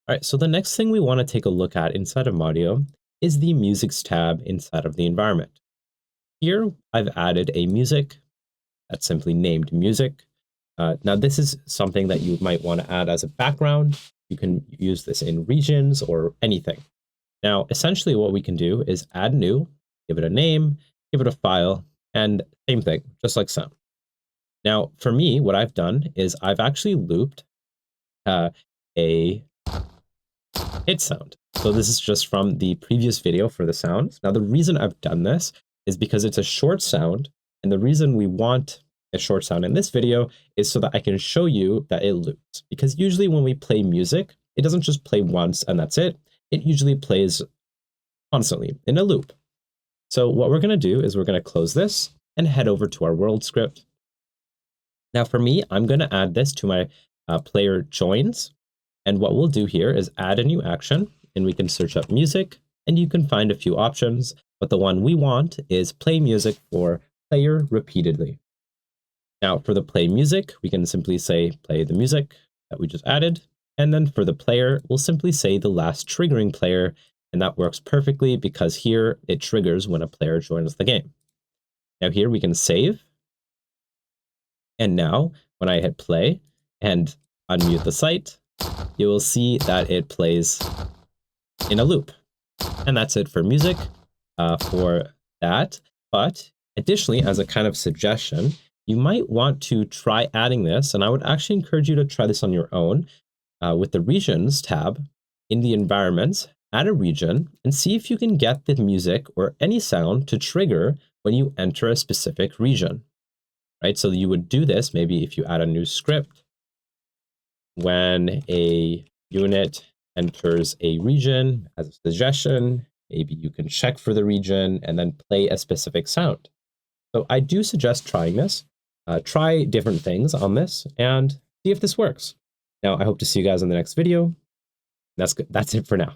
All right, so the next thing we want to take a look at inside of Moddio is the Musics tab inside of the environment. Here, I've added a music that's simply named Music. Now, this is something that you might want to add as a background. You can use this in regions or anything. Now, essentially what we can do is add new, give it a name, give it a file, and same thing, just like so. Now, for me, what I've done is I've actually looped a hit sound. So this is just from the previous video for the sounds. Now, the reason I've done this is because it's a short sound. And the reason we want a short sound in this video is so that I can show you that it loops. Because usually when we play music, it doesn't just play once and that's it. It usually plays constantly in a loop. So what we're going to do is we're going to close this and head over to our world script. Now for me, I'm going to add this to my player joins. And what we'll do here is add a new action, and we can search up music, and you can find a few options, but the one we want is play music for player repeatedly. Now for the play music, we can simply say play the music that we just added. And then for the player, we'll simply say the last triggering player, and that works perfectly because here it triggers when a player joins the game. Now here we can save. And now when I hit play and unmute the site, you will see that it plays in a loop. And that's it for music for that. But additionally, as a kind of suggestion, you might want to try adding this. And I would actually encourage you to try this on your own with the regions tab in the environments, add a region and see if you can get the music or any sound to trigger when you enter a specific region, right? So you would do this maybe if you add a new script. When a unit enters a region as a suggestion, maybe you can check for the region and then play a specific sound. So I do suggest trying this. Try different things on this and see if this works. Now, I hope to see you guys in the next video. That's good. That's it for now.